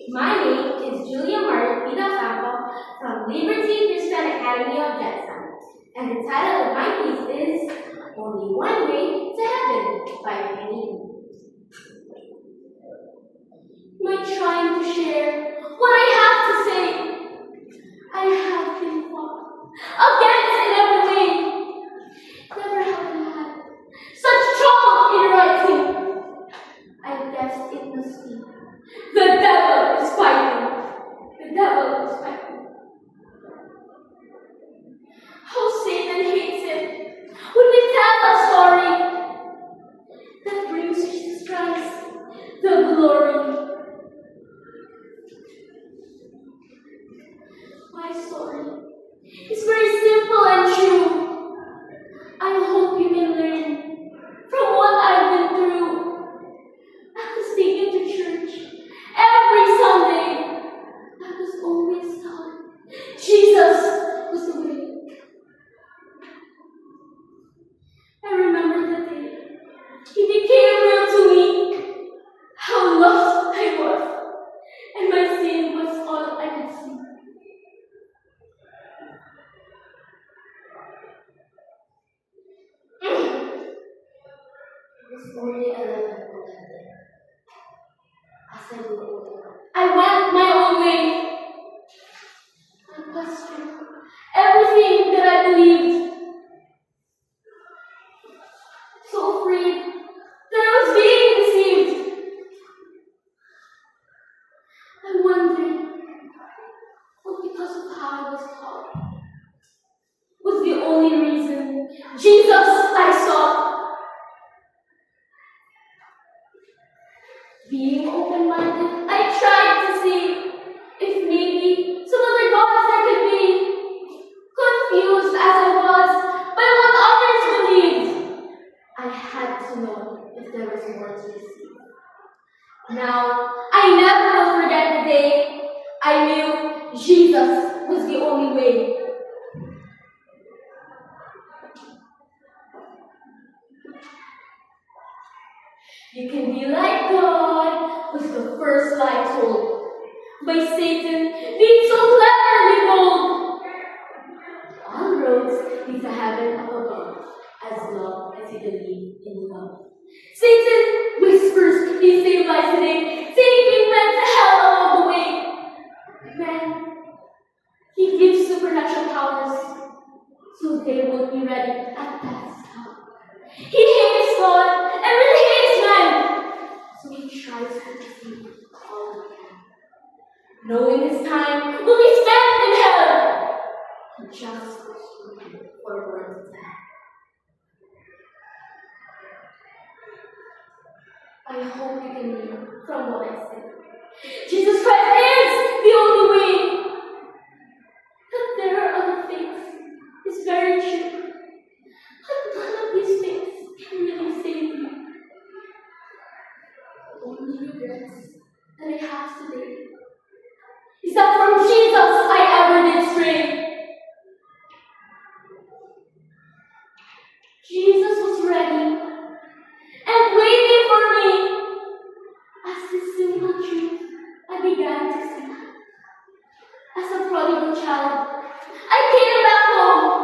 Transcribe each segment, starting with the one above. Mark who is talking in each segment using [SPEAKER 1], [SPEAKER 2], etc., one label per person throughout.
[SPEAKER 1] My name is Julia Martina Sampo from Liberty Christian Academy of Jetson, and the title of my piece is Only One Way to Heaven by Penny. Am I trying to share what I have to say? I have been fought against in every way. Never have I had such trouble in writing. I guess it must be the devil is fighting. The devil is fighting. How Satan hates it when we tell a story that brings Jesus Christ the glory. My story is very simple and true. I hope you can learn from what I've been through. I was taken to church every Sunday. I was always taught Jesus was the way. I remember the day He became real to me. How lost I was, and my sin was all I could see. It was only 11 on that day. As I grew older, I went my own way. I questioned everything that I believed. So afraid that I was being deceived. I wondered what, because of how I was taught, was the only reason Jesus I saw. Being open-minded, I tried to see if maybe some other gods there could be. Confused as I was by what others believed, I had to know if there was more to receive. Now, I never will forget the day I knew Jesus was the only way. You can be like God was the first lie told by Satan, being so cleverly bold. All roads lead to heaven up above, as long as you believe in love. Satan whispers he saved lives today, taking men to hell along the way. Man, he gives supernatural powers, so they won't be ready at death's hour. He hates God and really hates men, so he tries to deceive all he can. Knowing his time will be spent in hell, he just goes looking for a word to tell. I hope you can learn from what I said. Jesus Christ is the only way. That there are other things is very true. But none of these things can really save you. The only regrets that I have today is that from Jesus I ever did stray. Jesus was ready and waiting for me. As this simple truth I began to see. As a prodigal child, I came back home.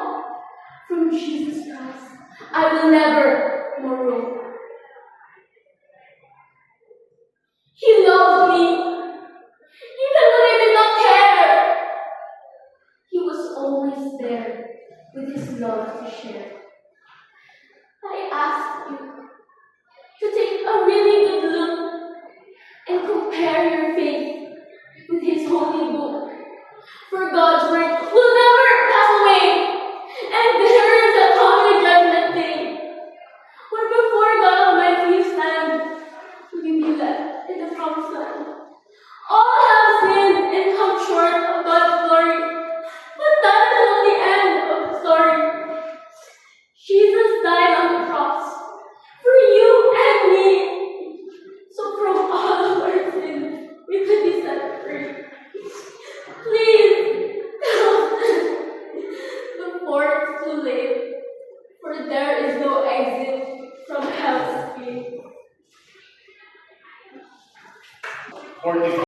[SPEAKER 1] From Jesus Christ, I will never more roam. He loved me, even when I did not care. He was always there with his love to share. I ask you to take a really good look and compare your faith with his holy book. For God's word will never pass away, and there is a coming judgment day, where before God Almighty you stand, will you be led in the promised land. All have sinned and come short of God's glory, but that is not the end of the story. Jesus died on the cross for you and me, so from all of our sins we could be set free. Please, before it's too late, for there is no exit from hell's gate.